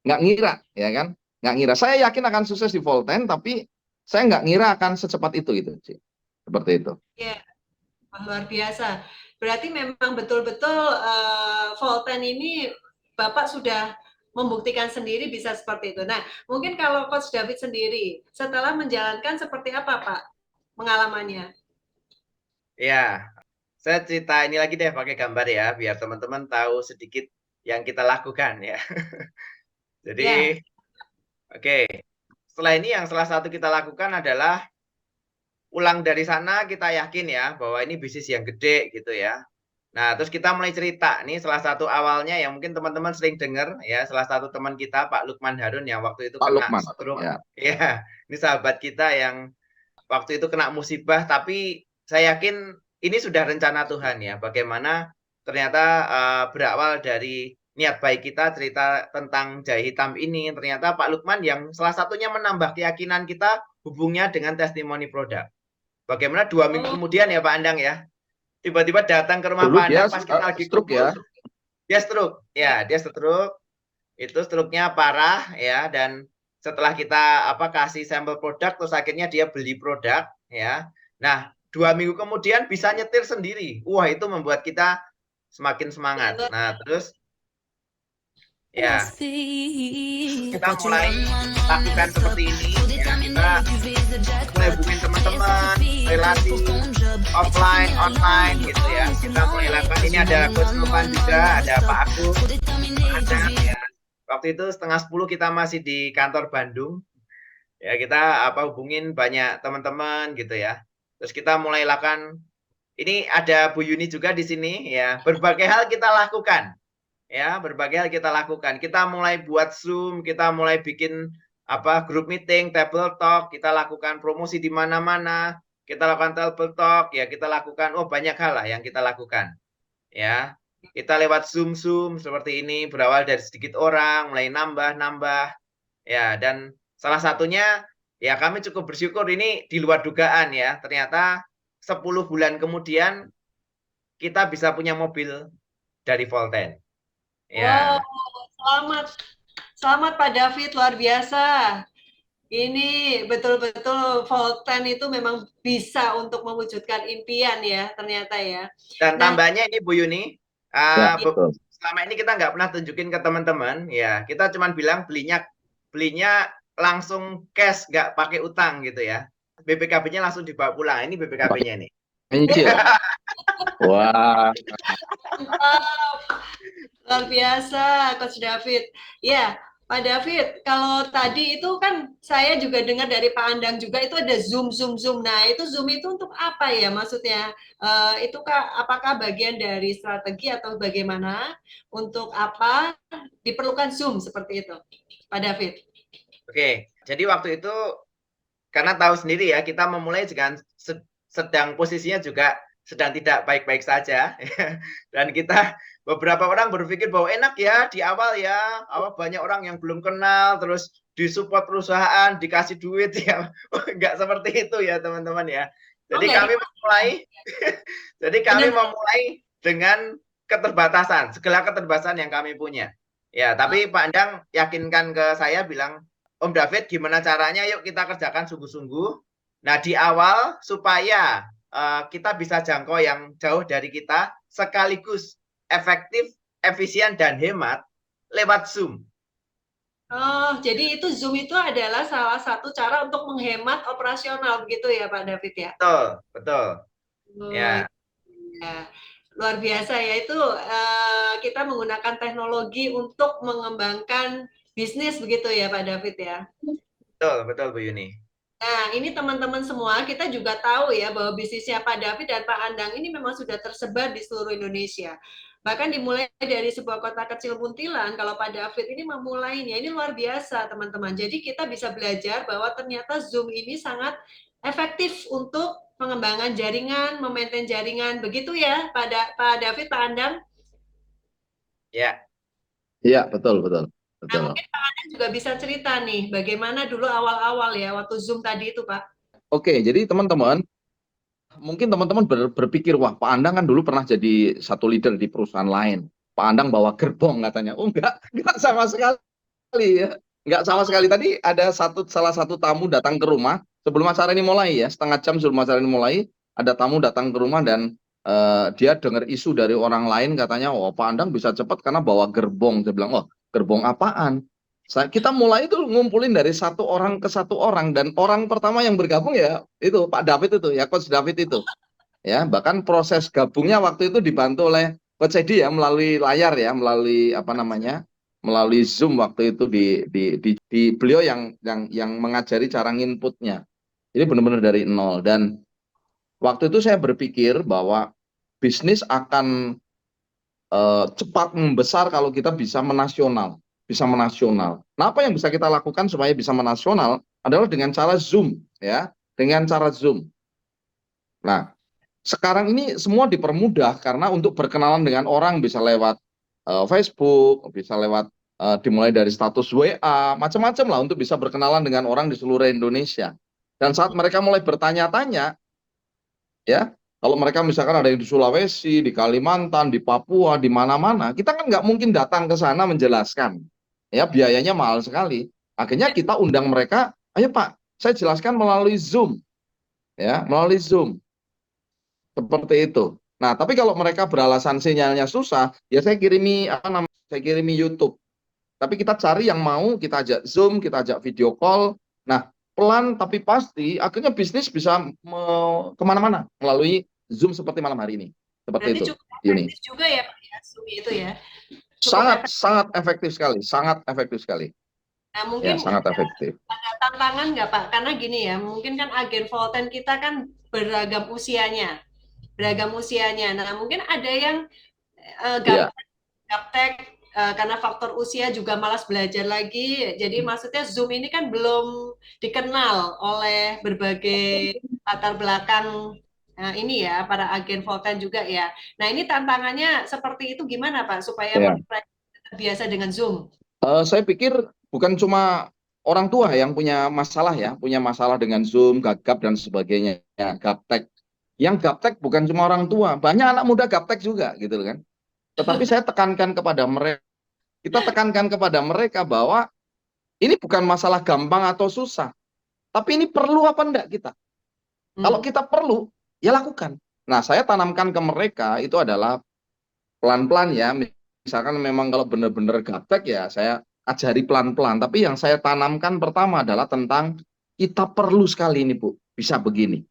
Nggak ngira ya kan? Nggak ngira. Saya yakin akan sukses di Volten, tapi saya nggak ngira akan secepat itu gitu sih. Seperti itu. Ya, luar biasa. Berarti memang betul-betul Volten ini Bapak sudah membuktikan sendiri bisa seperti itu. Nah, mungkin kalau Coach David sendiri setelah menjalankan seperti apa Pak pengalamannya? Ya, saya cerita ini lagi deh pakai gambar ya, biar teman-teman tahu sedikit yang kita lakukan ya. Ya, Jadi, oke. Setelah ini yang salah satu kita lakukan adalah pulang dari sana kita yakin ya bahwa ini bisnis yang gede gitu ya. Nah, terus kita mulai cerita nih salah satu awalnya yang mungkin teman-teman sering dengar ya, salah satu teman kita Pak Lukman Harun yang waktu itu Pak kena Lukman. stroke. Ya. Ya, ini sahabat kita yang waktu itu kena musibah, tapi saya yakin ini sudah rencana Tuhan ya. Bagaimana ternyata berawal dari niat baik kita cerita tentang jahe hitam ini, ternyata Pak Lukman yang salah satunya menambah keyakinan kita hubungnya dengan testimoni produk. Bagaimana 2 minggu oh, kemudian ya Pak Andang ya, tiba-tiba datang ke rumah Dulu Pak dia Andang pas kita lagi stroke kumpul, ya. dia stroke. ya. Ya, dia stroke. Itu stroke-nya parah ya, dan setelah kita kasih sampel produk terus akhirnya dia beli produk ya. Nah, 2 minggu kemudian bisa nyetir sendiri. Wah, itu membuat kita semakin semangat. Nah, terus ya kita mulai lakukan seperti ini ya, kita mulai hubungin teman-teman, relasi offline, online gitu ya. Kita mulai lakukan, ini ada Coach Novan juga, ada Pak Aku, ada ya. Waktu itu 9:30 kita masih di kantor Bandung. Ya, kita hubungin banyak teman-teman gitu ya. Terus kita mulai lakukan, ini ada Bu Yuni juga di sini ya. Berbagai hal kita lakukan. Ya, berbagai hal kita lakukan. Kita mulai buat Zoom, kita mulai bikin grup meeting, table talk, kita lakukan promosi di mana-mana, kita lakukan table talk, ya kita lakukan banyak hal lah yang kita lakukan. Ya. Kita lewat Zoom seperti ini, berawal dari sedikit orang, mulai nambah. Ya, dan salah satunya ya kami cukup bersyukur ini di luar dugaan ya. Ternyata 10 bulan kemudian kita bisa punya mobil dari Volten. Wow, Ya. selamat. Selamat Pak David, luar biasa. Ini betul-betul Volten itu memang bisa untuk mewujudkan impian ya, ternyata ya. Dan Nah, tambahnya ini Bu Yuni, Ya, uh, betul. selama ini kita nggak pernah tunjukin ke teman-teman, ya kita cuma bilang belinya langsung cash, nggak pakai utang gitu ya. BPKB-nya langsung dibawa pulang. Ini BPKB-nya nih. Mencil. Wah, mantap. Luar biasa, Coach David. Ya, Pak David, kalau tadi itu kan saya juga dengar dari Pak Andang juga itu ada Zoom. Nah, itu Zoom itu untuk apa ya maksudnya? Itu apakah bagian dari strategi atau bagaimana? Untuk apa diperlukan Zoom seperti itu, Pak David? Oke, jadi waktu itu karena tahu sendiri ya, kita memulai dengan sedang posisinya juga sedang tidak baik-baik saja. Dan kita beberapa orang berpikir bahwa enak ya di awal ya, banyak orang yang belum kenal, terus disupport perusahaan, dikasih duit ya. Enggak seperti itu ya teman-teman ya. Jadi kami memulai, jadi kami memulai dengan keterbatasan, segala keterbatasan yang kami punya. Ya, tapi Pak Andang yakinkan ke saya bilang, Om David, gimana caranya? Yuk kita kerjakan sungguh-sungguh. Nah, di awal supaya kita bisa jangkau yang jauh dari kita, sekaligus efektif, efisien, dan hemat lewat Zoom. Oh, jadi itu Zoom itu adalah salah satu cara untuk menghemat operasional begitu ya Pak David ya? Betul, betul. Oh, Ya, iya. Luar biasa ya itu kita menggunakan teknologi untuk mengembangkan bisnis begitu ya Pak David ya. betul, betul Bu Yuni. Nah, ini teman-teman semua, kita juga tahu ya bahwa bisnisnya Pak David dan Pak Andang ini memang sudah tersebar di seluruh Indonesia. Bahkan dimulai dari sebuah kota kecil Muntilan, kalau Pak David ini memulainya, ini luar biasa teman-teman. Jadi kita bisa belajar bahwa ternyata Zoom ini sangat efektif untuk pengembangan jaringan, memaintain jaringan. Begitu ya Pak David, Pak Andang? Ya, Iya, betul, betul, Nah, betul. mungkin Pak Andang juga bisa cerita nih, bagaimana dulu awal-awal ya, waktu Zoom tadi itu Pak. Oke, jadi teman-teman, mungkin teman-teman berpikir, wah, Pak Andang kan dulu pernah jadi satu leader di perusahaan lain. Pak Andang bawa gerbong katanya. Oh, enggak sama sekali ya. Enggak sama sekali. Tadi ada salah satu tamu datang ke rumah sebelum acara ini mulai ya, setengah jam sebelum acara ini mulai, ada tamu datang ke rumah dan dia dengar isu dari orang lain katanya, oh Pak Andang bisa cepat karena bawa gerbong. Saya bilang, oh gerbong apaan? Kita mulai itu ngumpulin dari satu orang ke satu orang dan orang pertama yang bergabung ya itu Pak David itu ya Coach David itu ya bahkan proses gabungnya waktu itu dibantu oleh Coach Edi ya melalui layar ya melalui apa namanya melalui Zoom waktu itu di beliau yang mengajari cara nginputnya jadi benar-benar dari nol dan waktu itu saya berpikir bahwa bisnis akan cepat membesar kalau kita bisa menasional, bisa menasional. Nah, apa yang bisa kita lakukan supaya bisa menasional adalah dengan cara Zoom, ya, dengan cara Zoom. Nah, sekarang ini semua dipermudah karena untuk berkenalan dengan orang bisa lewat Facebook, bisa lewat dimulai dari status WA, macam-macam lah untuk bisa berkenalan dengan orang di seluruh Indonesia. Dan saat mereka mulai bertanya-tanya, ya kalau mereka misalkan ada yang di Sulawesi, di Kalimantan, di Papua, di mana-mana, kita kan nggak mungkin datang ke sana menjelaskan, ya biayanya mahal sekali. Akhirnya kita undang mereka, ayo Pak, saya jelaskan melalui Zoom, ya melalui Zoom seperti itu. Nah, tapi kalau mereka beralasan sinyalnya susah, ya saya kirimi apa namanya, saya kirimi YouTube. Tapi kita cari yang mau, kita ajak Zoom, kita ajak video call. Nah, pelan tapi pasti, akhirnya bisnis bisa kemana-mana melalui Zoom seperti malam hari ini. Seperti Berarti itu, cukup Yuni. efektif juga ya Pak ya, Zoom itu ya. Cukup Sangat, efektif. sangat efektif sekali. Sangat efektif sekali. Nah, Ya, mungkin sangat efektif. ada tantangan nggak Pak? Karena gini ya, mungkin kan agen Volten kita kan beragam usianya. Beragam usianya. Nah, mungkin ada yang Ya, gaptek karena faktor usia juga malas belajar lagi. Jadi maksudnya Zoom ini kan belum dikenal oleh berbagai latar belakang ini ya, para agen Volten juga ya. Nah, ini tantangannya seperti itu gimana Pak supaya ya. mereka terbiasa dengan Zoom? Saya pikir bukan cuma orang tua yang punya masalah dengan Zoom, gagap dan sebagainya, ya, gaptek. Yang gaptek bukan cuma orang tua, banyak anak muda gaptek juga gitu kan. Tetapi saya tekankan kepada mereka, kita tekankan kepada mereka bahwa ini bukan masalah gampang atau susah, tapi ini perlu apa enggak kita. Kalau Hmm. kita perlu, ya lakukan. Nah, saya tanamkan ke mereka itu adalah pelan-pelan ya. Misalkan memang kalau benar-benar gaptek ya saya ajari pelan-pelan. Tapi yang saya tanamkan pertama adalah tentang kita perlu sekali ini Bu, bisa begini.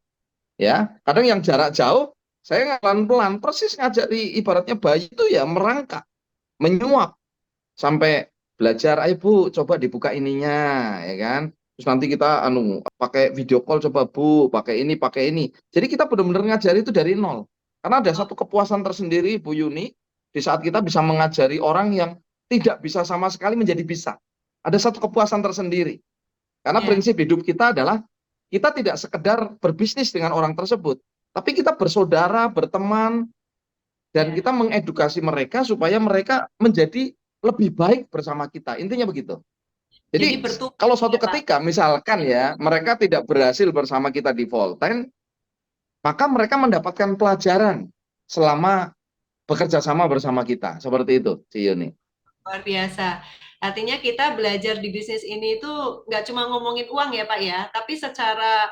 Ya, kadang yang jarak jauh saya pelan-pelan persis ngajari ibaratnya bayi itu ya merangkak, menyuap sampai belajar, ayo Bu, coba dibuka ininya, ya kan? Terus nanti kita pakai video call coba Bu, pakai ini, pakai ini. Jadi kita benar-benar ngajari itu dari nol. Karena ada satu kepuasan tersendiri Bu Yuni di saat kita bisa mengajari orang yang tidak bisa sama sekali menjadi bisa. Ada satu kepuasan tersendiri. Karena Ya, prinsip hidup kita adalah kita tidak sekedar berbisnis dengan orang tersebut, tapi kita bersaudara, berteman, dan ya. kita mengedukasi mereka supaya mereka menjadi lebih baik bersama kita. Intinya begitu. Jadi Jadi bertumbuh kalau suatu ya Pak. ketika misalkan ya mereka tidak berhasil bersama kita di Volten, maka mereka mendapatkan pelajaran selama bekerja sama bersama kita. Seperti itu, Ci Yuni. Luar biasa. Artinya kita belajar di bisnis ini itu nggak cuma ngomongin uang ya Pak ya, tapi secara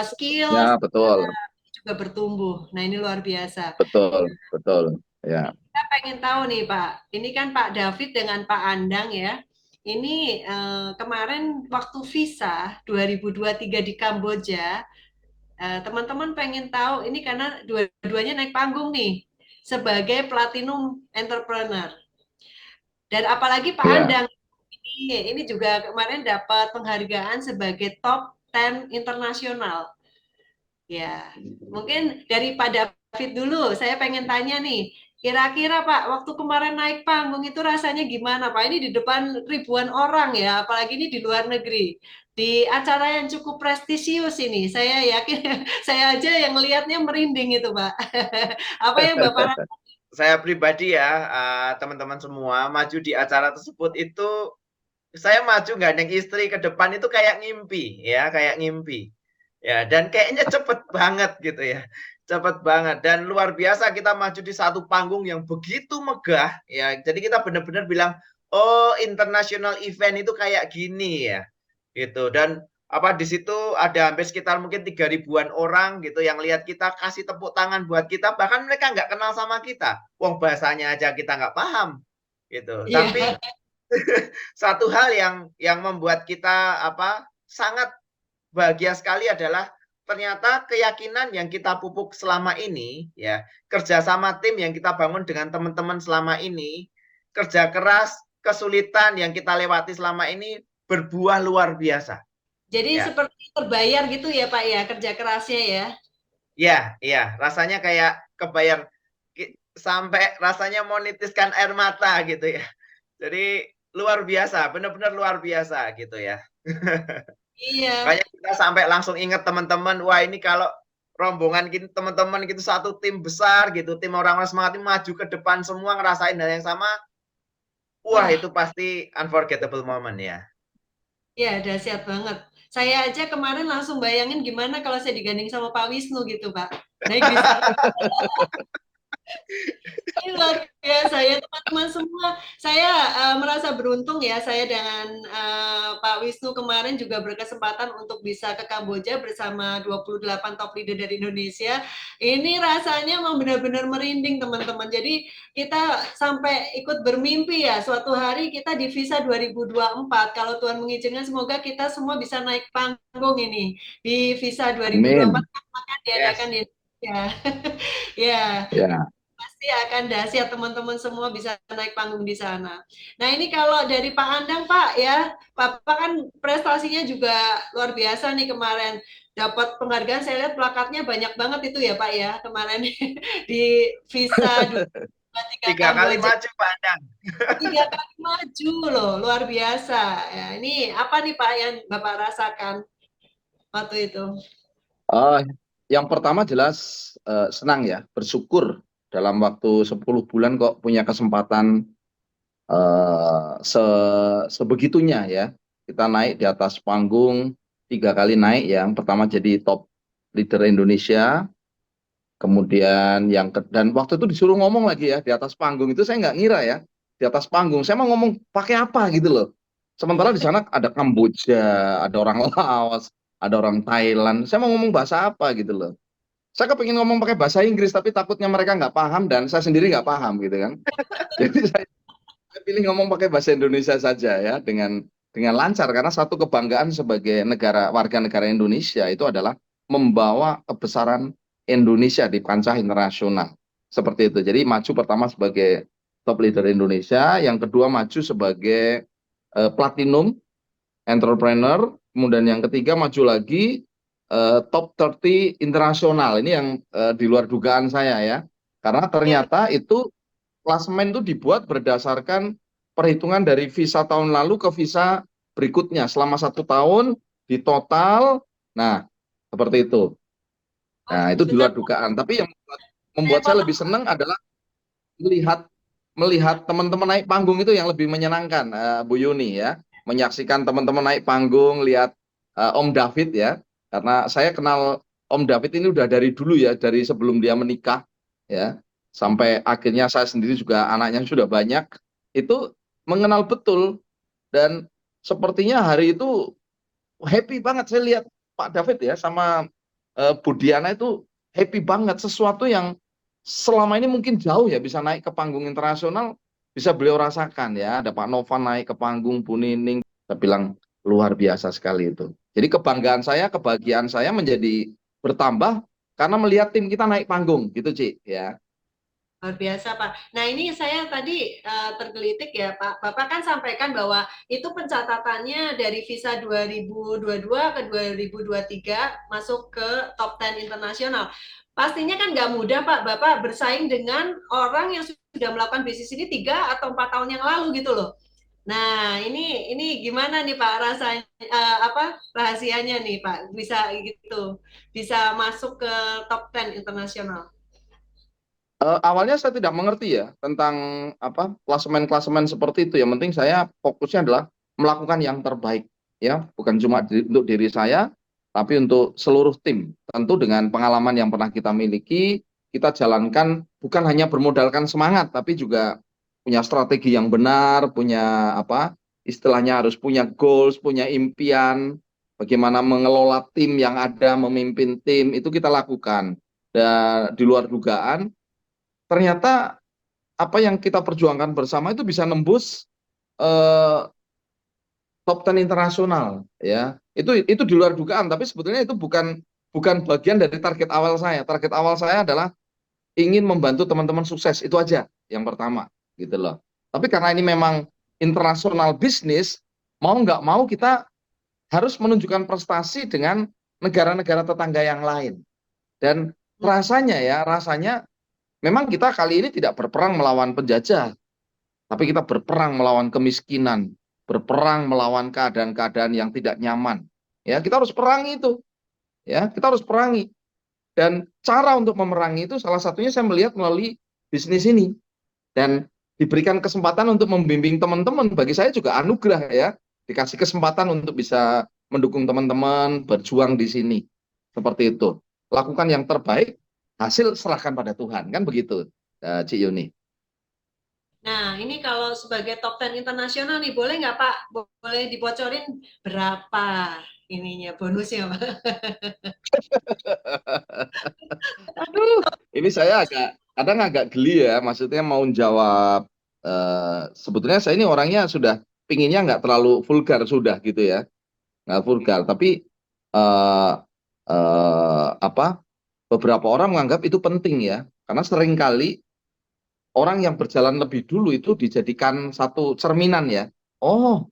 skill Ya, betul, juga bertumbuh. Nah ini luar biasa. betul, betul. Ya, Kita pengen tahu nih Pak, ini kan Pak David dengan Pak Andang ya, ini kemarin waktu visa 2023 di Kamboja, teman-teman pengen tahu ini karena dua-duanya naik panggung nih sebagai platinum entrepreneur. Dan apalagi Pak Ya, Andang ini juga kemarin dapat penghargaan sebagai top 10 internasional. Ya, mungkin dari Pak David dulu, saya pengen tanya nih, kira-kira Pak, waktu kemarin naik panggung itu rasanya gimana Pak? Ini di depan ribuan orang ya, apalagi ini di luar negeri. Di acara yang cukup prestisius ini, saya yakin saya aja yang melihatnya merinding itu Pak. Apa yang Bapak rasakan? Saya pribadi ya, teman-teman semua maju di acara tersebut itu saya maju gandeng istri ke depan itu kayak ngimpi ya, kayak ngimpi. Ya, dan kayaknya cepet banget gitu ya. Cepet banget dan luar biasa kita maju di satu panggung yang begitu megah ya. Jadi kita benar-benar bilang, "Oh, international event itu kayak gini ya." Gitu. Dan apa di situ ada hampir sekitar mungkin 3 ribuan orang gitu yang lihat kita, kasih tepuk tangan buat kita, bahkan mereka nggak kenal sama kita. Wong bahasanya aja kita nggak paham gitu. Tapi Iya, satu hal yang membuat kita apa sangat bahagia sekali adalah ternyata keyakinan yang kita pupuk selama ini ya, kerjasama tim yang kita bangun dengan teman-teman selama ini, kerja keras, kesulitan yang kita lewati selama ini berbuah luar biasa jadi ya. seperti terbayar gitu ya Pak ya, kerja kerasnya ya. Ya, iya, rasanya kayak kebayar sampai rasanya mau nitiskan air mata gitu ya. Jadi luar biasa, benar-benar luar biasa gitu ya. Iya, Kayak kita sampai langsung ingat teman-teman, wah ini kalau rombongan gitu, teman-teman gitu satu tim besar gitu, tim orang-orang semangat ini maju ke depan semua ngerasain hal yang sama, wah wah, itu pasti unforgettable moment ya. ya dahsyat banget. Saya aja kemarin langsung bayangin gimana kalau saya digandeng sama Pak Wisnu gitu, Pak. Naik bis. Ini luar biasa ya teman-teman semua. Saya merasa beruntung ya saya dengan Pak Wisnu kemarin juga berkesempatan untuk bisa ke Kamboja bersama 28 top leader dari Indonesia. Ini rasanya memang benar-benar merinding teman-teman. Jadi kita sampai ikut bermimpi ya suatu hari kita di visa 2024. Kalau Tuhan mengizinkan semoga kita semua bisa naik panggung ini di visa 2024 amin. akan diadakan Yes. di Indonesia. Ya, Ya, pasti akan dahsyat teman-teman semua bisa naik panggung di sana. Nah ini kalau dari Pak Andang Pak ya, Pak kan prestasinya juga luar biasa nih kemarin. Dapat penghargaan, saya lihat plakatnya banyak banget itu ya Pak ya, kemarin di Visa 23 Tiga kali Kamboja. maju pandang. 3 kali maju loh, luar biasa. Ya, ini apa nih Pak yang Bapak rasakan waktu itu? eh, yang pertama jelas senang ya, bersyukur dalam waktu 10 bulan kok punya kesempatan sebegitunya ya. Kita naik di atas panggung 3 kali naik ya. Yang pertama jadi top leader Indonesia, kemudian dan waktu itu disuruh ngomong lagi ya di atas panggung itu saya nggak ngira ya di atas panggung. Saya mau ngomong pakai apa gitu loh. Sementara di sana ada Kamboja, ada orang Laos, ada orang Thailand. Saya mau ngomong bahasa apa gitu loh. Saya kepingin ngomong pakai bahasa Inggris tapi takutnya mereka nggak paham dan saya sendiri nggak paham gitu kan. Jadi saya pilih ngomong pakai bahasa Indonesia saja ya dengan lancar karena satu kebanggaan sebagai warga negara Indonesia itu adalah membawa kebesaran Indonesia di kancah internasional seperti itu. Jadi maju pertama sebagai top leader Indonesia, yang kedua maju sebagai platinum entrepreneur, kemudian yang ketiga maju lagi top 30 internasional. Ini yang di luar dugaan saya ya. Karena ternyata itu klasemen itu dibuat berdasarkan perhitungan dari visa tahun lalu ke visa berikutnya selama 1 tahun di total. Nah, seperti itu. Oh, Nah, itu di bentar, luar dugaan. Tapi yang saya membuat saya potong. lebih senang adalah melihat melihat teman-teman naik panggung itu yang lebih menyenangkan, Bu Yuni ya. Menyaksikan teman-teman naik panggung, lihat Om David ya. Karena saya kenal Om David ini udah dari dulu ya, dari sebelum dia menikah ya. Sampai akhirnya saya sendiri juga anaknya sudah banyak. Itu mengenal betul dan sepertinya hari itu happy banget saya lihat Pak David ya sama Bu Diana itu happy banget sesuatu yang selama ini mungkin jauh ya bisa naik ke panggung internasional bisa beliau rasakan ya. Ada Pak Novan naik ke panggung, Bu Nining, saya bilang luar biasa sekali itu. Jadi kebanggaan saya, kebahagiaan saya menjadi bertambah karena melihat tim kita naik panggung gitu, Ci, ya. Luar biasa, Pak. Nah, ini saya tadi tergelitik ya, Pak. Bapak kan sampaikan bahwa itu pencatatannya dari visa 2022 ke 2023 masuk ke top 10 internasional. Pastinya kan nggak mudah, Pak. Bapak bersaing dengan orang yang sudah melakukan bisnis ini 3 atau 4 tahun yang lalu gitu loh. Nah, ini gimana nih Pak rasanya apa rahasianya nih Pak bisa gitu, bisa masuk ke top 10 internasional. Awalnya saya tidak mengerti ya tentang apa klasemen-klasemen seperti itu. Yang penting saya fokusnya adalah melakukan yang terbaik ya, bukan cuma untuk diri saya, tapi untuk seluruh tim. Tentu dengan pengalaman yang pernah kita miliki, kita jalankan bukan hanya bermodalkan semangat, tapi juga punya strategi yang benar, punya apa istilahnya harus punya goals, punya impian, bagaimana mengelola tim yang ada, memimpin tim itu kita lakukan. Dan di luar dugaan ternyata apa yang kita perjuangkan bersama itu bisa nembus eh, top 10 internasional ya. Itu di luar dugaan, tapi sebetulnya itu bukan bukan bagian dari target awal saya. Target awal saya adalah ingin membantu teman-teman sukses itu aja yang pertama gitu loh. Tapi karena ini memang internasional bisnis, mau nggak mau kita harus menunjukkan prestasi dengan negara-negara tetangga yang lain. Dan rasanya memang kita kali ini tidak berperang melawan penjajah, tapi kita berperang melawan kemiskinan, berperang melawan keadaan-keadaan yang tidak nyaman. Ya, kita harus perangi itu. Ya, kita harus perangi. Dan cara untuk memerangi itu salah satunya saya melihat melalui bisnis ini. Dan diberikan kesempatan untuk membimbing teman-teman, bagi saya juga anugerah ya. Dikasih kesempatan untuk bisa mendukung teman-teman berjuang di sini. Seperti itu. Lakukan yang terbaik, hasil serahkan pada Tuhan. Kan begitu, Cik Yuni. Nah, ini kalau sebagai top 10 internasional nih, boleh nggak Pak? Boleh dibocorin berapa ininya bonusnya Pak? Aduh, ini saya kadang agak geli ya, maksudnya mau jawab. Sebetulnya saya ini orangnya sudah pinginnya nggak terlalu vulgar sudah gitu ya, nggak vulgar. Tapi eh, apa? Beberapa orang menganggap itu penting ya, karena seringkali orang yang berjalan lebih dulu itu dijadikan satu cerminan ya. Oh,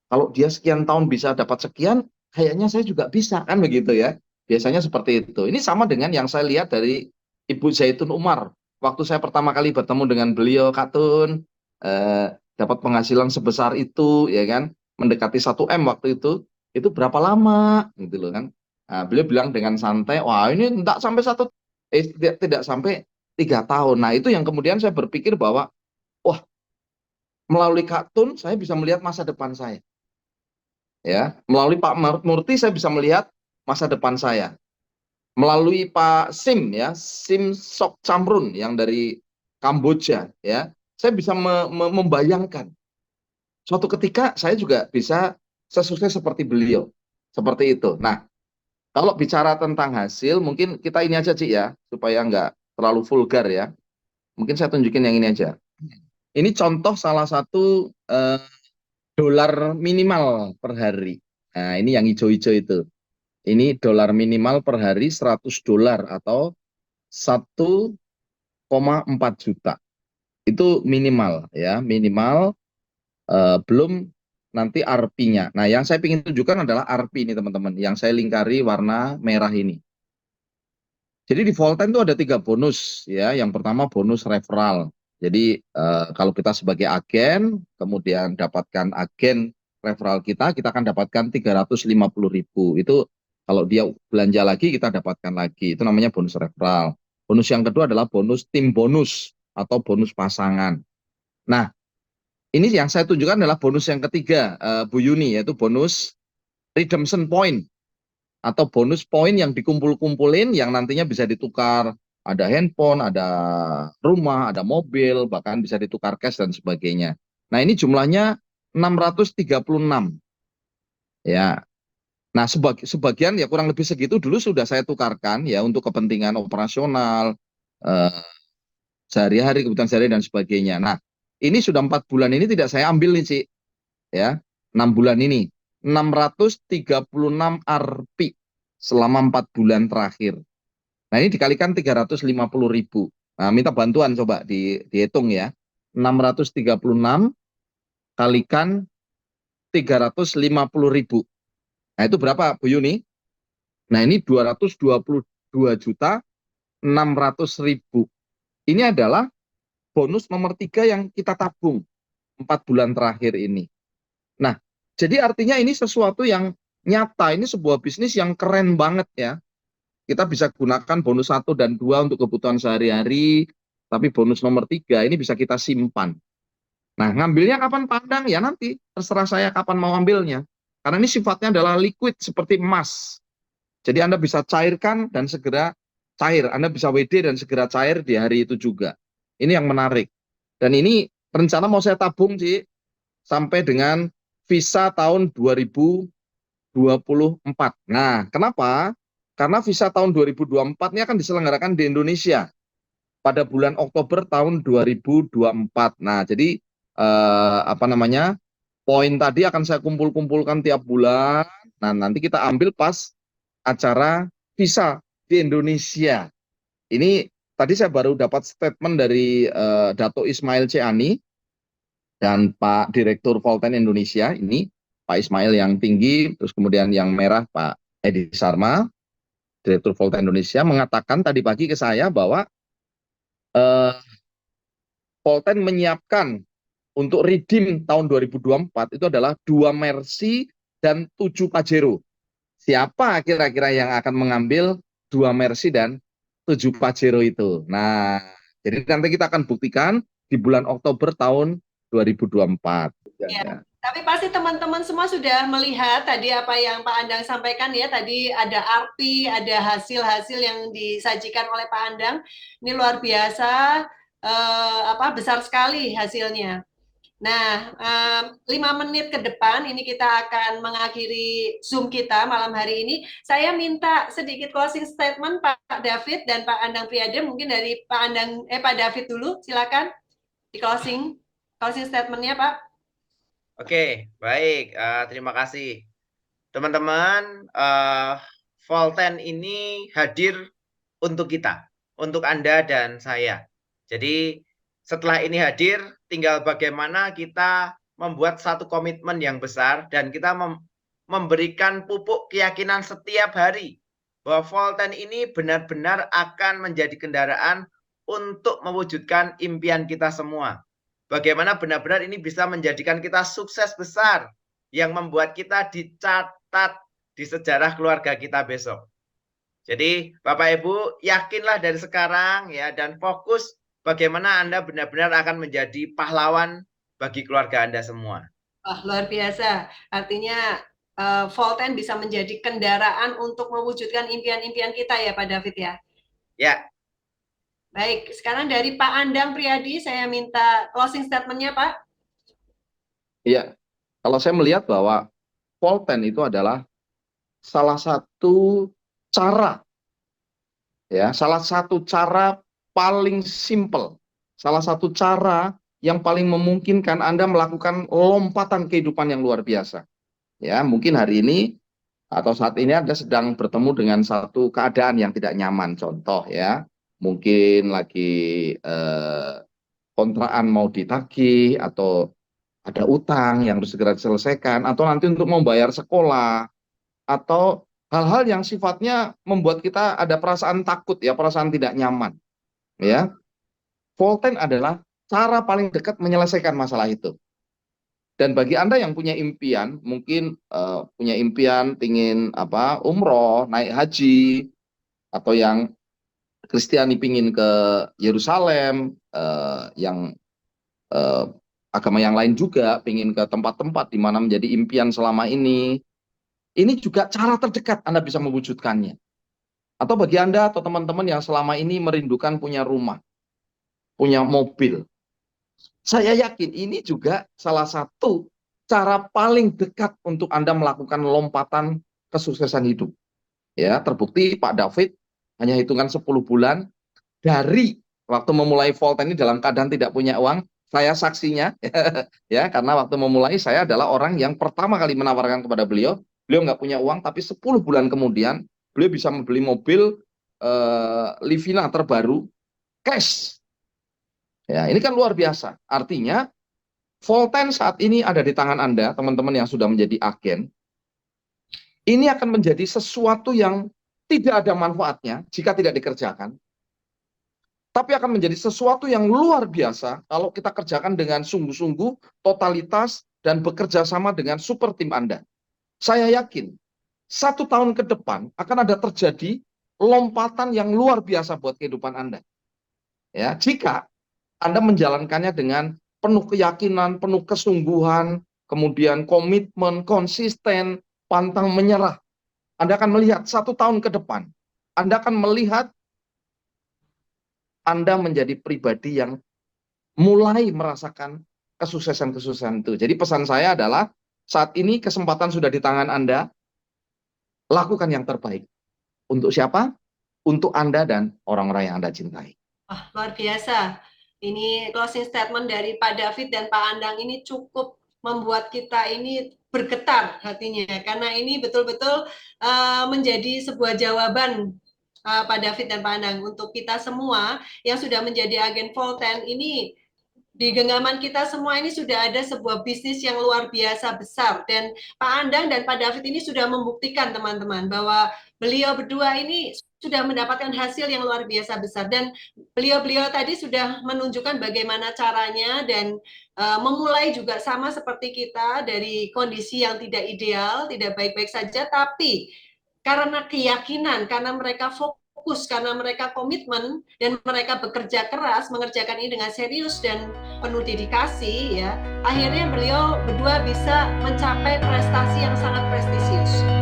kalau dia sekian tahun bisa dapat sekian, kayaknya saya juga bisa kan begitu ya. Biasanya seperti itu. Ini sama dengan yang saya lihat dari Ibu Zaitun Umar. Waktu saya pertama kali bertemu dengan beliau, Katun, dapat penghasilan sebesar itu, ya kan, mendekati 1 M waktu itu berapa lama, gitu loh kan. Nah, beliau bilang dengan santai, wah ini tidak sampai tidak sampai 3 tahun. Nah itu yang kemudian saya berpikir bahwa, wah melalui Katun saya bisa melihat masa depan saya ya, melalui Pak Murti saya bisa melihat masa depan saya, melalui Pak Sim ya, Sim Sok Chamrun yang dari Kamboja ya, saya bisa membayangkan suatu ketika saya juga bisa sesukses seperti beliau, seperti itu. Nah, kalau bicara tentang hasil mungkin kita ini aja Cik ya, supaya nggak terlalu vulgar ya, mungkin saya tunjukin yang ini aja. Ini contoh salah satu dolar minimal per hari. Nah, ini yang hijau-hijau itu. Ini dolar minimal per hari $100 atau 1,4 juta. Itu minimal ya, minimal belum nanti RP-nya. Nah, yang saya ingin tunjukkan adalah RP ini teman-teman, yang saya lingkari warna merah ini. Jadi di Volten itu ada 3 bonus ya. Yang pertama bonus referral. Jadi kalau kita sebagai agen, kemudian dapatkan agen referral kita akan dapatkan 350.000. Itu kalau dia belanja lagi, kita dapatkan lagi. Itu namanya bonus referral. Bonus yang kedua adalah bonus tim bonus atau bonus pasangan. Nah, ini yang saya tunjukkan adalah bonus yang ketiga, Bu Yuni, yaitu bonus redemption point atau bonus poin yang dikumpul-kumpulin yang nantinya bisa ditukar, ada handphone, ada rumah, ada mobil, bahkan bisa ditukar cash dan sebagainya. Nah, ini jumlahnya 636 ya. Nah, sebagian ya kurang lebih segitu dulu sudah saya tukarkan ya untuk kepentingan operasional, eh, sehari-hari, kebutuhan sehari dan sebagainya. Nah, Ini sudah 4 bulan ini tidak saya ambil nih, Cik. Ya, 6 bulan ini. 636 Rp selama 4 bulan terakhir. Nah, ini dikalikan 350.000. Nah, minta bantuan coba dihitung ya. 636 kalikan 350.000. Nah, itu berapa, Bu Yuni? Nah, ini 222.600.000. Ini adalah bonus nomor 3 yang kita tabung 4 bulan terakhir ini. Nah, jadi artinya ini sesuatu yang nyata, ini sebuah bisnis yang keren banget ya. Kita bisa gunakan bonus 1 dan 2 untuk kebutuhan sehari-hari, tapi bonus nomor 3 ini bisa kita simpan. Nah, ngambilnya kapan pandang ya nanti, terserah saya kapan mau ambilnya. Karena ini sifatnya adalah liquid seperti emas. Jadi Anda bisa cairkan dan segera cair. Anda bisa WD dan segera cair di hari itu juga. Ini yang menarik. Dan ini rencana mau saya tabung, Ci, sampai dengan visa tahun 2024. Nah, kenapa? Karena visa tahun 2024 ini akan diselenggarakan di Indonesia pada bulan Oktober tahun 2024. Nah, jadi apa namanya? Poin tadi akan saya kumpul-kumpulkan tiap bulan. Nah, nanti kita ambil pas acara visa di Indonesia. Ini tadi saya baru dapat statement dari Dato Ismail Ciani dan Pak Direktur Volten Indonesia. Ini Pak Ismail yang tinggi, terus kemudian yang merah Pak Edi Sarma, Direktur Volten Indonesia, mengatakan tadi pagi ke saya bahwa Volten menyiapkan untuk redeem tahun 2024 itu adalah 2 Mercy dan 7 Pajero. Siapa kira-kira yang akan mengambil 2 Mercy dan 7 Pajero itu? Nah, jadi nanti kita akan buktikan di bulan Oktober tahun 2024. Ya, tapi pasti teman-teman semua sudah melihat tadi apa yang Pak Andang sampaikan ya. Tadi ada arti, ada hasil-hasil yang disajikan oleh Pak Andang. Ini luar biasa, besar sekali hasilnya. Nah, 5 menit ke depan ini kita akan mengakhiri Zoom kita malam hari ini. Saya minta sedikit closing statement Pak David dan Pak Andang Priade. Mungkin dari Pak David dulu, silakan di closing statementnya Pak. Oke, baik. Terima kasih. Teman-teman, Volten ini hadir untuk kita, untuk Anda dan saya. Jadi setelah ini hadir, tinggal bagaimana kita membuat satu komitmen yang besar dan kita memberikan pupuk keyakinan setiap hari bahwa Volten ini benar-benar akan menjadi kendaraan untuk mewujudkan impian kita semua. Bagaimana benar-benar ini bisa menjadikan kita sukses besar yang membuat kita dicatat di sejarah keluarga kita besok. Jadi Bapak Ibu yakinlah dari sekarang ya dan fokus bagaimana Anda benar-benar akan menjadi pahlawan bagi keluarga Anda semua. Luar biasa. Artinya Volten bisa menjadi kendaraan untuk mewujudkan impian-impian kita ya Pak David ya. Ya. Baik, sekarang dari Pak Andang Priadi saya minta closing statement-nya Pak. Iya, kalau saya melihat bahwa Volten itu adalah salah satu cara, ya, salah satu cara paling simple, salah satu cara yang paling memungkinkan Anda melakukan lompatan kehidupan yang luar biasa. Ya, mungkin hari ini atau saat ini Anda sedang bertemu dengan satu keadaan yang tidak nyaman. Contoh ya, mungkin lagi kontrakan mau ditagih atau ada utang yang harus segera diselesaikan, atau nanti untuk membayar sekolah, atau hal-hal yang sifatnya membuat kita ada perasaan takut ya, perasaan tidak nyaman. Ya, Volten adalah cara paling dekat menyelesaikan masalah itu. Dan bagi Anda yang punya impian, mungkin punya impian ingin umroh, naik haji, atau yang Kristiani pingin ke Yerusalem, yang agama yang lain juga pingin ke tempat-tempat di mana menjadi impian selama ini juga cara terdekat Anda bisa mewujudkannya. Atau bagi Anda atau teman-teman yang selama ini merindukan punya rumah, punya mobil, saya yakin ini juga salah satu cara paling dekat untuk Anda melakukan lompatan kesuksesan hidup. Ya, terbukti Pak David hanya hitungan 10 bulan dari waktu memulai Volten ini dalam keadaan tidak punya uang, saya saksinya ya, karena waktu memulai saya adalah orang yang pertama kali menawarkan kepada beliau. Beliau nggak punya uang, tapi 10 bulan kemudian beliau bisa membeli mobil Livina terbaru cash. Ya, ini kan luar biasa. Artinya Volten saat ini ada di tangan Anda, teman-teman yang sudah menjadi agen. Ini akan menjadi sesuatu yang tidak ada manfaatnya jika tidak dikerjakan, tapi akan menjadi sesuatu yang luar biasa kalau kita kerjakan dengan sungguh-sungguh, totalitas, dan bekerja sama dengan super tim Anda. Saya yakin 1 tahun ke depan akan ada terjadi lompatan yang luar biasa buat kehidupan Anda. Ya, jika Anda menjalankannya dengan penuh keyakinan, penuh kesungguhan, kemudian komitmen, konsisten, pantang menyerah. Anda akan melihat 1 tahun ke depan, Anda akan melihat Anda menjadi pribadi yang mulai merasakan kesuksesan-kesuksesan itu. Jadi pesan saya adalah, saat ini kesempatan sudah di tangan Anda, lakukan yang terbaik. Untuk siapa? Untuk Anda dan orang-orang yang Anda cintai. Wah, luar biasa. Ini closing statement dari Pak David dan Pak Andang ini cukup membuat kita ini bergetar hatinya, karena ini betul-betul menjadi sebuah jawaban Pak David dan Pak Andang untuk kita semua yang sudah menjadi agen Volten. Ini di genggaman kita semua ini sudah ada sebuah bisnis yang luar biasa besar, dan Pak Andang dan Pak David ini sudah membuktikan teman-teman bahwa beliau berdua ini sudah mendapatkan hasil yang luar biasa besar, dan beliau-beliau tadi sudah menunjukkan bagaimana caranya, dan memulai juga sama seperti kita dari kondisi yang tidak ideal, tidak baik-baik saja, tapi karena keyakinan, karena mereka fokus, karena mereka komitmen, dan mereka bekerja keras mengerjakan ini dengan serius dan penuh dedikasi, ya, akhirnya beliau berdua bisa mencapai prestasi yang sangat prestisius.